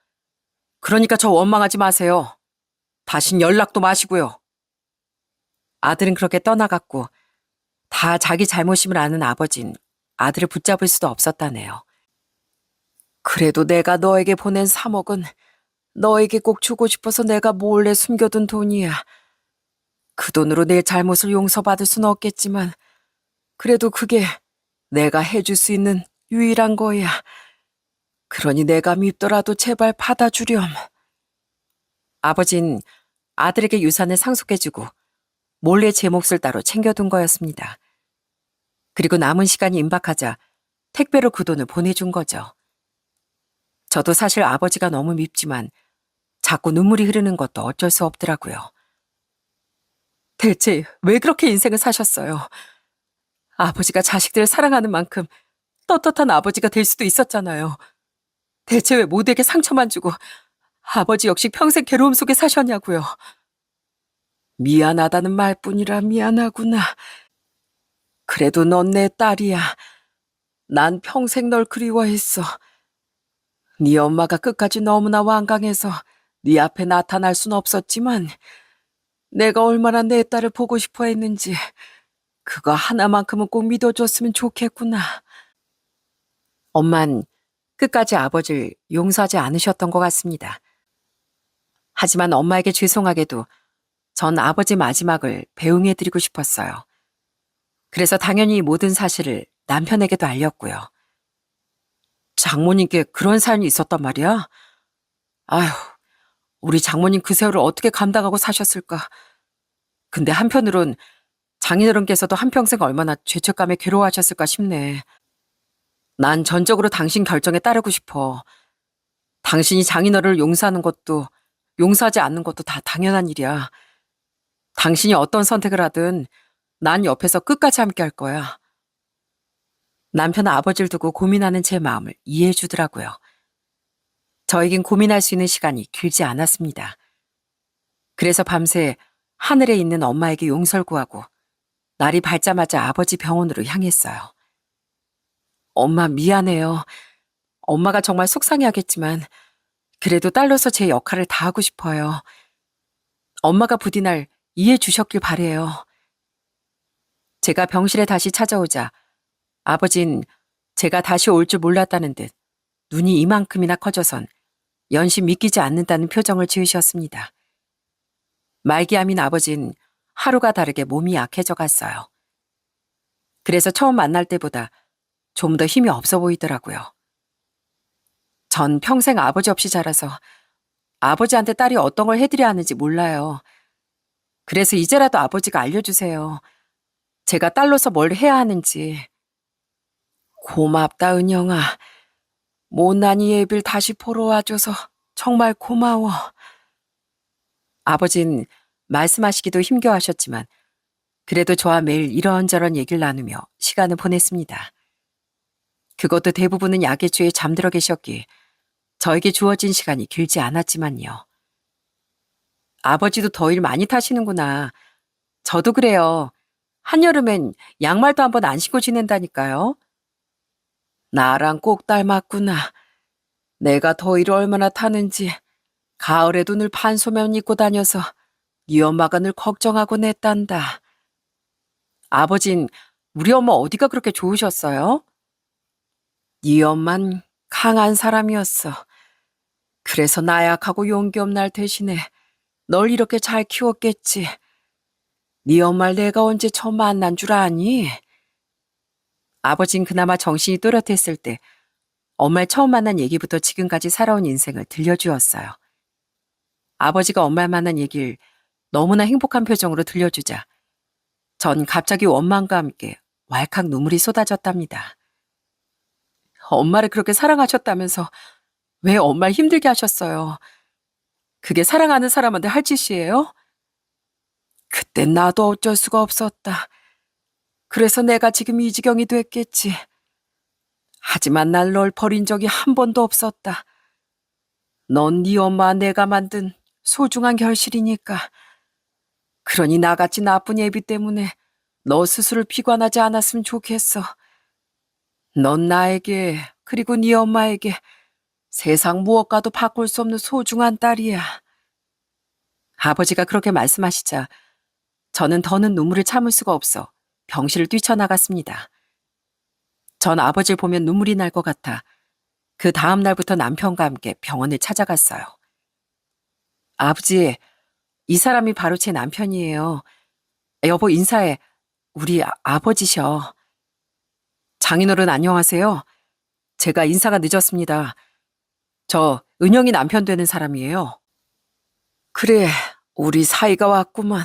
그러니까 저 원망하지 마세요. 다신 연락도 마시고요. 아들은 그렇게 떠나갔고 다 자기 잘못임을 아는 아버진 아들을 붙잡을 수도 없었다네요. 그래도 내가 너에게 보낸 3억은 너에게 꼭 주고 싶어서 내가 몰래 숨겨둔 돈이야. 그 돈으로 내 잘못을 용서받을 수는 없겠지만 그래도 그게 내가 해줄 수 있는 유일한 거야. 그러니 내가 밉더라도 제발 받아주렴. 아버진 아들에게 유산을 상속해주고 몰래 제 몫을 따로 챙겨둔 거였습니다. 그리고 남은 시간이 임박하자 택배로 그 돈을 보내준 거죠. 저도 사실 아버지가 너무 밉지만 자꾸 눈물이 흐르는 것도 어쩔 수 없더라고요. 대체 왜 그렇게 인생을 사셨어요? 아버지가 자식들을 사랑하는 만큼 떳떳한 아버지가 될 수도 있었잖아요. 대체 왜 모두에게 상처만 주고 아버지 역시 평생 괴로움 속에 사셨냐고요. 미안하다는 말뿐이라 미안하구나. 그래도 넌 내 딸이야. 난 평생 널 그리워했어. 네 엄마가 끝까지 너무나 완강해서 네 앞에 나타날 순 없었지만 내가 얼마나 내 딸을 보고 싶어 했는지 그거 하나만큼은 꼭 믿어줬으면 좋겠구나. 엄만 끝까지 아버지를 용서하지 않으셨던 것 같습니다. 하지만 엄마에게 죄송하게도 전 아버지 마지막을 배웅해드리고 싶었어요. 그래서 당연히 모든 사실을 남편에게도 알렸고요. 장모님께 그런 사연이 있었단 말이야? 아휴, 우리 장모님 그 세월을 어떻게 감당하고 사셨을까. 근데 한편으론 장인어른께서도 한평생 얼마나 죄책감에 괴로워하셨을까 싶네. 난 전적으로 당신 결정에 따르고 싶어. 당신이 장인어른을 용서하는 것도 용서하지 않는 것도 다 당연한 일이야. 당신이 어떤 선택을 하든 난 옆에서 끝까지 함께 할 거야. 남편은 아버지를 두고 고민하는 제 마음을 이해해 주더라고요. 저에겐 고민할 수 있는 시간이 길지 않았습니다. 그래서 밤새 하늘에 있는 엄마에게 용서를 구하고 날이 밝자마자 아버지 병원으로 향했어요. 엄마 미안해요. 엄마가 정말 속상해하겠지만 그래도 딸로서 제 역할을 다하고 싶어요. 엄마가 부디 날 이해해 주셨길 바래요. 제가 병실에 다시 찾아오자 아버진 제가 다시 올 줄 몰랐다는 듯 눈이 이만큼이나 커져선 연신 믿기지 않는다는 표정을 지으셨습니다. 말기암인 아버진 하루가 다르게 몸이 약해져 갔어요. 그래서 처음 만날 때보다 좀 더 힘이 없어 보이더라고요. 전 평생 아버지 없이 자라서 아버지한테 딸이 어떤 걸 해드려야 하는지 몰라요. 그래서 이제라도 아버지가 알려주세요. 제가 딸로서 뭘 해야 하는지. 고맙다, 은영아. 못난이 예비를 다시 보러 와줘서 정말 고마워. 아버진 말씀하시기도 힘겨워하셨지만 그래도 저와 매일 이런저런 얘기를 나누며 시간을 보냈습니다. 그것도 대부분은 약에 취해 잠들어 계셨기에 저에게 주어진 시간이 길지 않았지만요. 아버지도 더위를 많이 타시는구나. 저도 그래요. 한여름엔 양말도 한번 안 신고 지낸다니까요. 나랑 꼭 닮았구나. 내가 더위를 얼마나 타는지 가을에도 늘 반소면 입고 다녀서 네 엄마가 늘 걱정하고 냈단다. 아버진 우리 엄마 어디가 그렇게 좋으셨어요? 네 엄만 강한 사람이었어. 그래서 나약하고 용기 없는 날 대신에 널 이렇게 잘 키웠겠지. 네 엄마를 내가 언제 처음 만난 줄 아니? 아버진 그나마 정신이 또렷했을 때 엄마를 처음 만난 얘기부터 지금까지 살아온 인생을 들려주었어요. 아버지가 엄마를 만난 얘기를 너무나 행복한 표정으로 들려주자 전 갑자기 원망과 함께 왈칵 눈물이 쏟아졌답니다. 엄마를 그렇게 사랑하셨다면서 왜 엄마를 힘들게 하셨어요? 그게 사랑하는 사람한테 할 짓이에요? 그땐 나도 어쩔 수가 없었다. 그래서 내가 지금 이 지경이 됐겠지. 하지만 날 널 버린 적이 한 번도 없었다. 넌 네 엄마 내가 만든 소중한 결실이니까. 그러니 나같이 나쁜 애비 때문에 너 스스로 비관하지 않았으면 좋겠어. 넌 나에게 그리고 네 엄마에게 세상 무엇과도 바꿀 수 없는 소중한 딸이야. 아버지가 그렇게 말씀하시자 저는 더는 눈물을 참을 수가 없어 병실을 뛰쳐나갔습니다. 전 아버지를 보면 눈물이 날 것 같아 그 다음 날부터 남편과 함께 병원을 찾아갔어요. 아버지, 이 사람이 바로 제 남편이에요. 여보 인사해. 우리 아버지셔. 장인어른 안녕하세요. 제가 인사가 늦었습니다. 저 은영이 남편 되는 사람이에요. 그래, 우리 사이가 왔구만.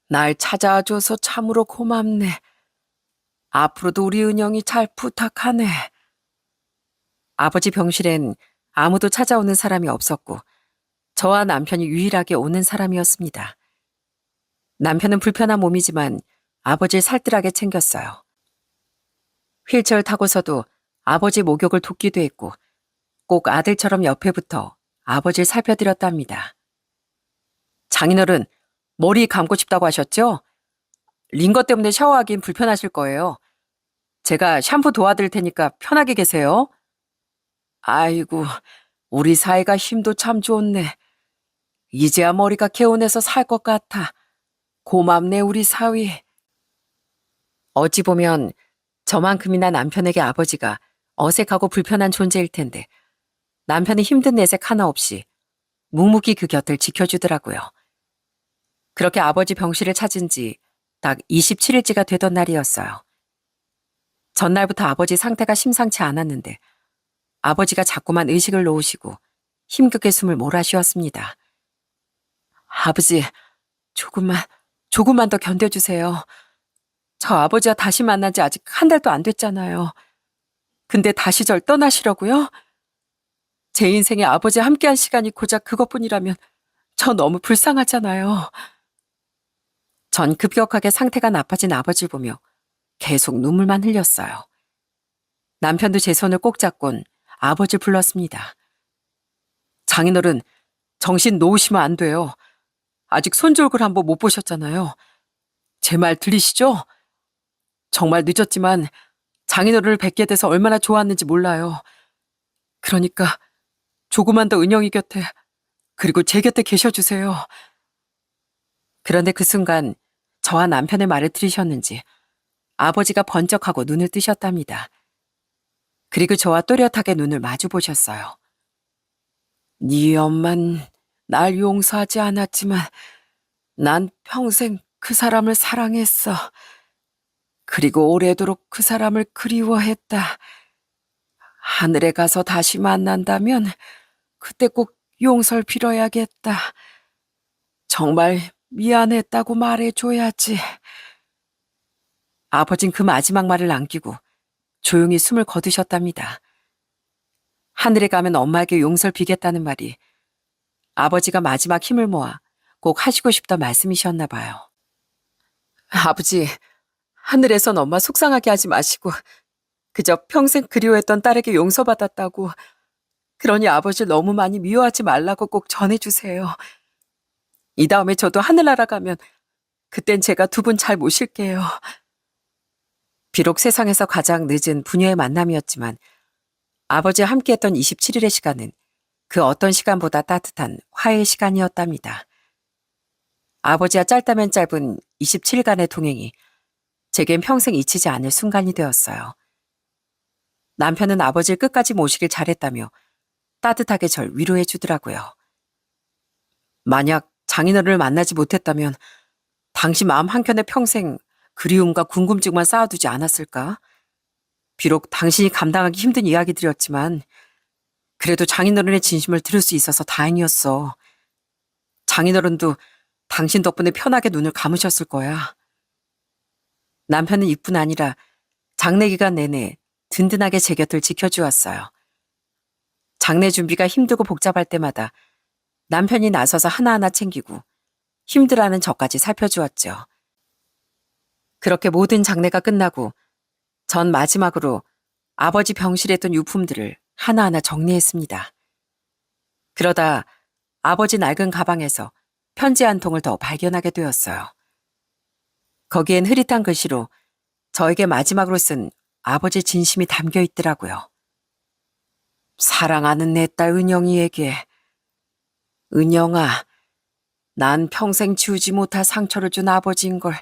날 찾아줘서 참으로 고맙네. 앞으로도 우리 은영이 잘 부탁하네. 아버지 병실엔 아무도 찾아오는 사람이 없었고 저와 남편이 유일하게 오는 사람이었습니다. 남편은 불편한 몸이지만 아버지를 살뜰하게 챙겼어요. 휠체어를 타고서도 아버지 목욕을 돕기도 했고 꼭 아들처럼 옆에 붙어 아버지를 살펴드렸답니다. 장인어른, 머리 감고 싶다고 하셨죠? 링거 때문에 샤워하긴 불편하실 거예요. 제가 샴푸 도와드릴 테니까 편하게 계세요. 아이고, 우리 사이가 힘도 참 좋네. 이제야 머리가 개운해서 살 것 같아. 고맙네, 우리 사위. 어찌 보면 저만큼이나 남편에게 아버지가 어색하고 불편한 존재일 텐데 남편은 힘든 내색 하나 없이 묵묵히 그 곁을 지켜주더라고요. 그렇게 아버지 병실을 찾은 지 딱 27일째가 되던 날이었어요. 전날부터 아버지 상태가 심상치 않았는데 아버지가 자꾸만 의식을 놓으시고 힘겹게 숨을 몰아쉬었습니다. 아버지, 조금만 더 견뎌주세요. 저 아버지와 다시 만난 지 아직 한 달도 안 됐잖아요. 근데 다시 절 떠나시려고요? 제 인생에 아버지와 함께한 시간이 고작 그것뿐이라면 저 너무 불쌍하잖아요. 전 급격하게 상태가 나빠진 아버지를 보며 계속 눈물만 흘렸어요. 남편도 제 손을 꼭 잡곤 아버지를 불렀습니다. 장인어른, 정신 놓으시면 안 돼요. 아직 손주 얼굴 한 번 못 보셨잖아요. 제 말 들리시죠? 정말 늦었지만 장인어른을 뵙게 돼서 얼마나 좋았는지 몰라요. 그러니까 조금만 더 은영이 곁에 그리고 제 곁에 계셔주세요. 그런데 그 순간 저와 남편의 말을 들으셨는지 아버지가 번쩍하고 눈을 뜨셨답니다. 그리고 저와 또렷하게 눈을 마주 보셨어요. 네 엄만 날 용서하지 않았지만 난 평생 그 사람을 사랑했어. 그리고 오래도록 그 사람을 그리워했다. 하늘에 가서 다시 만난다면 그때 꼭 용서를 빌어야겠다. 정말 미안했다고 말해줘야지. 아버진 그 마지막 말을 남기고 조용히 숨을 거두셨답니다. 하늘에 가면 엄마에게 용서를 비겠다는 말이 아버지가 마지막 힘을 모아 꼭 하시고 싶다 말씀이셨나 봐요. 아버지, 하늘에선 엄마 속상하게 하지 마시고 그저 평생 그리워했던 딸에게 용서받았다고, 그러니 아버지를 너무 많이 미워하지 말라고 꼭 전해주세요. 이 다음에 저도 하늘나라 가면 그땐 제가 두 분 잘 모실게요. 비록 세상에서 가장 늦은 부녀의 만남이었지만 아버지와 함께했던 27일의 시간은 그 어떤 시간보다 따뜻한 화해의 시간이었답니다. 아버지와 짧다면 짧은 27일간의 동행이 제겐 평생 잊히지 않을 순간이 되었어요. 남편은 아버지를 끝까지 모시길 잘했다며 따뜻하게 절 위로해 주더라고요. 만약 장인어른을 만나지 못했다면 당신 마음 한켠에 평생 그리움과 궁금증만 쌓아두지 않았을까? 비록 당신이 감당하기 힘든 이야기들이었지만 그래도 장인어른의 진심을 들을 수 있어서 다행이었어. 장인어른도 당신 덕분에 편하게 눈을 감으셨을 거야. 남편은 이뿐 아니라 장례 기간 내내 든든하게 제 곁을 지켜주었어요. 장례 준비가 힘들고 복잡할 때마다 남편이 나서서 하나하나 챙기고 힘들어하는 저까지 살펴주었죠. 그렇게 모든 장례가 끝나고 전 마지막으로 아버지 병실에 둔 유품들을 하나하나 정리했습니다. 그러다 아버지 낡은 가방에서 편지 한 통을 더 발견하게 되었어요. 거기엔 흐릿한 글씨로 저에게 마지막으로 쓴 아버지의 진심이 담겨 있더라고요. 사랑하는 내 딸 은영이에게. 은영아, 난 평생 지우지 못할 상처를 준 아버지인 걸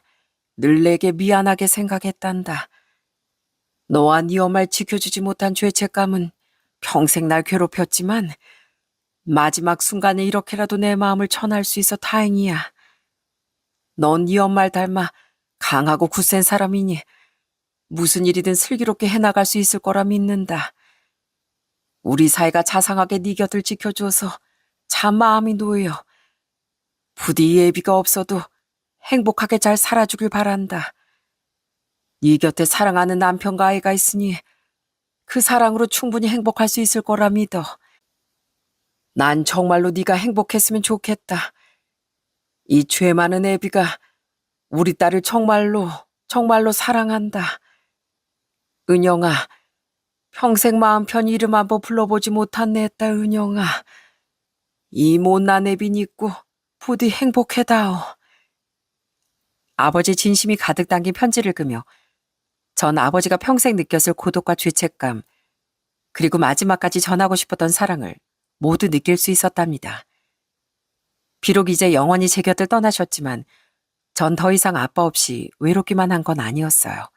늘 내게 미안하게 생각했단다. 너와 네 엄마를 지켜주지 못한 죄책감은 평생 날 괴롭혔지만 마지막 순간에 이렇게라도 내 마음을 전할 수 있어 다행이야. 넌 네 엄마를 닮아 강하고 굳센 사람이니 무슨 일이든 슬기롭게 해나갈 수 있을 거라 믿는다. 우리 사이가 자상하게 네 곁을 지켜줘서 참 마음이 놓여. 부디 예비가 없어도 행복하게 잘 살아주길 바란다. 네 곁에 사랑하는 남편과 아이가 있으니 그 사랑으로 충분히 행복할 수 있을 거라 믿어. 난 정말로 네가 행복했으면 좋겠다. 이 죄 많은 애비가 우리 딸을 정말로 사랑한다. 은영아, 평생 마음 편히 이름 한번 불러보지 못한 내 딸 은영아. 이 못난 애빈 있고 부디 행복해다오. 아버지 진심이 가득 담긴 편지를 끄며 전 아버지가 평생 느꼈을 고독과 죄책감, 그리고 마지막까지 전하고 싶었던 사랑을 모두 느낄 수 있었답니다. 비록 이제 영원히 제 곁을 떠나셨지만 전 더 이상 아빠 없이 외롭기만 한 건 아니었어요.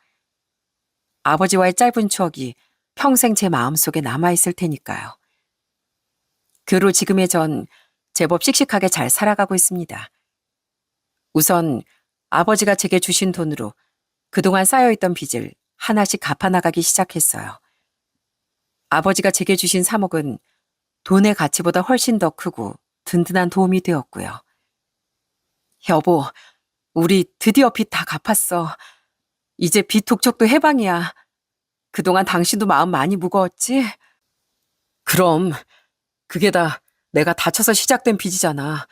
아버지와의 짧은 추억이 평생 제 마음속에 남아있을 테니까요. 그 후 지금의 전 제법 씩씩하게 잘 살아가고 있습니다. 우선 아버지가 제게 주신 돈으로 그동안 쌓여있던 빚을 하나씩 갚아나가기 시작했어요. 아버지가 제게 주신 3억은 돈의 가치보다 훨씬 더 크고 든든한 도움이 되었고요. 여보, 우리 드디어 빚 다 갚았어. 이제 빚 독촉도 해방이야. 그동안 당신도 마음 많이 무거웠지? 그럼 그게 다 내가 다쳐서 시작된 빚이잖아.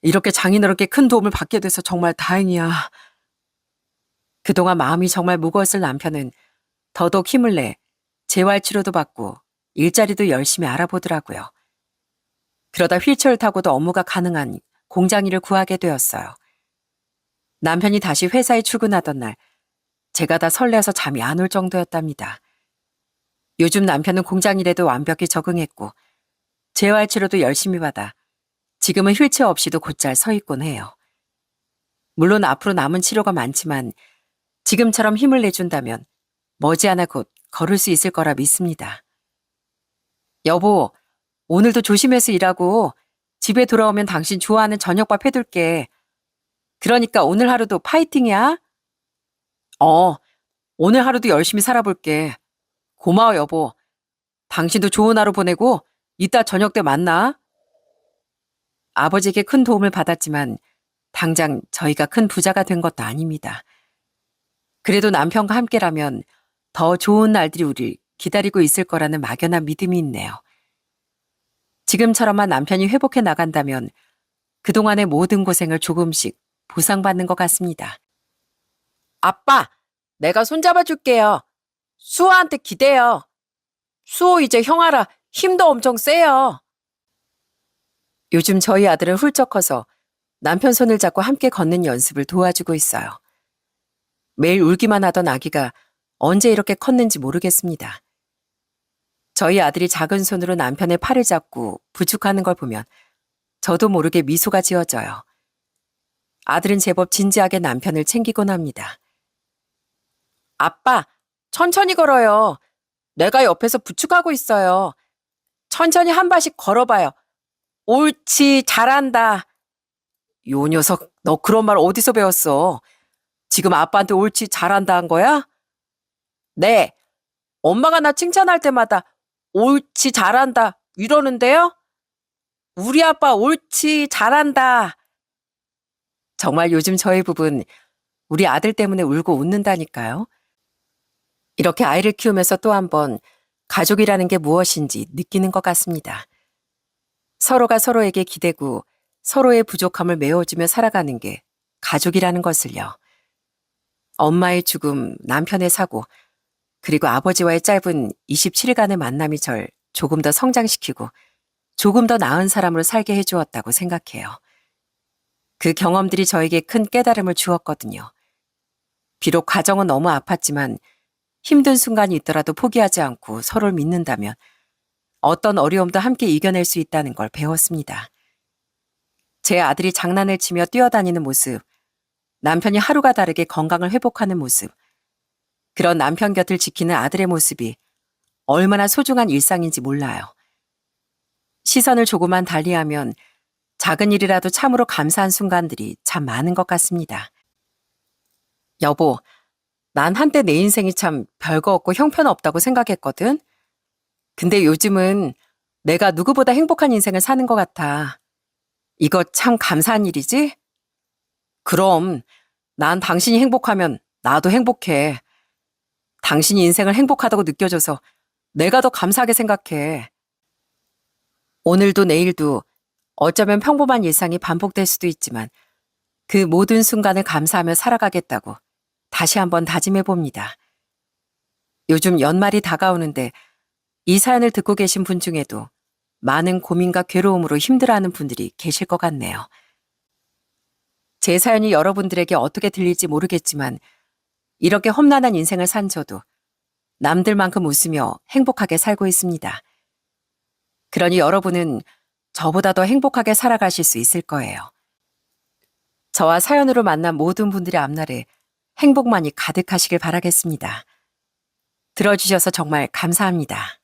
이렇게 장인어른께 큰 도움을 받게 돼서 정말 다행이야. 그동안 마음이 정말 무거웠을 남편은 더더욱 힘을 내 재활치료도 받고 일자리도 열심히 알아보더라고요. 그러다 휠체어를 타고도 업무가 가능한 공장 일을 구하게 되었어요. 남편이 다시 회사에 출근하던 날 제가 다 설레서 잠이 안 올 정도였답니다. 요즘 남편은 공장 일에도 완벽히 적응했고 재활치료도 열심히 받아 지금은 휠체어 없이도 곧잘 서 있곤 해요. 물론 앞으로 남은 치료가 많지만 지금처럼 힘을 내준다면 머지않아 곧 걸을 수 있을 거라 믿습니다. 여보, 오늘도 조심해서 일하고 집에 돌아오면 당신 좋아하는 저녁밥 해둘게. 그러니까 오늘 하루도 파이팅이야. 오늘 하루도 열심히 살아볼게. 고마워, 여보. 당신도 좋은 하루 보내고 이따 저녁 때 만나. 아버지에게 큰 도움을 받았지만 당장 저희가 큰 부자가 된 것도 아닙니다. 그래도 남편과 함께라면 더 좋은 날들이 우릴 기다리고 있을 거라는 막연한 믿음이 있네요. 지금처럼만 남편이 회복해 나간다면 그동안의 모든 고생을 조금씩 보상받는 것 같습니다. 아빠, 내가 손잡아 줄게요. 수호한테 기대요. 수호 이제 형아라 힘도 엄청 세요. 요즘 저희 아들은 훌쩍 커서 남편 손을 잡고 함께 걷는 연습을 도와주고 있어요. 매일 울기만 하던 아기가 언제 이렇게 컸는지 모르겠습니다. 저희 아들이 작은 손으로 남편의 팔을 잡고 부축하는 걸 보면 저도 모르게 미소가 지어져요. 아들은 제법 진지하게 남편을 챙기곤 합니다. 아빠, 천천히 걸어요. 내가 옆에서 부축하고 있어요. 천천히 한 발씩 걸어봐요. 옳지, 잘한다. 요 녀석, 너 그런 말 어디서 배웠어? 지금 아빠한테 옳지, 잘한다 한 거야? 네, 엄마가 나 칭찬할 때마다 옳지, 잘한다 이러는데요? 우리 아빠 옳지, 잘한다. 정말 요즘 저희 부부는 우리 아들 때문에 울고 웃는다니까요. 이렇게 아이를 키우면서 또 한 번 가족이라는 게 무엇인지 느끼는 것 같습니다. 서로가 서로에게 기대고 서로의 부족함을 메워주며 살아가는 게 가족이라는 것을요. 엄마의 죽음, 남편의 사고, 그리고 아버지와의 짧은 27일간의 만남이 절 조금 더 성장시키고 조금 더 나은 사람으로 살게 해주었다고 생각해요. 그 경험들이 저에게 큰 깨달음을 주었거든요. 비록 과정은 너무 아팠지만 힘든 순간이 있더라도 포기하지 않고 서로를 믿는다면 어떤 어려움도 함께 이겨낼 수 있다는 걸 배웠습니다. 제 아들이 장난을 치며 뛰어다니는 모습, 남편이 하루가 다르게 건강을 회복하는 모습, 그런 남편 곁을 지키는 아들의 모습이 얼마나 소중한 일상인지 몰라요. 시선을 조금만 달리하면 작은 일이라도 참으로 감사한 순간들이 참 많은 것 같습니다. 여보, 난 한때 내 인생이 참 별거 없고 형편없다고 생각했거든. 근데 요즘은 내가 누구보다 행복한 인생을 사는 것 같아. 이거 참 감사한 일이지? 그럼 난 당신이 행복하면 나도 행복해. 당신이 인생을 행복하다고 느껴져서 내가 더 감사하게 생각해. 오늘도 내일도 어쩌면 평범한 일상이 반복될 수도 있지만 그 모든 순간을 감사하며 살아가겠다고 다시 한번 다짐해 봅니다. 요즘 연말이 다가오는데 이 사연을 듣고 계신 분 중에도 많은 고민과 괴로움으로 힘들어하는 분들이 계실 것 같네요. 제 사연이 여러분들에게 어떻게 들릴지 모르겠지만 이렇게 험난한 인생을 산 저도 남들만큼 웃으며 행복하게 살고 있습니다. 그러니 여러분은 저보다 더 행복하게 살아가실 수 있을 거예요. 저와 사연으로 만난 모든 분들의 앞날에 행복만이 가득하시길 바라겠습니다. 들어주셔서 정말 감사합니다.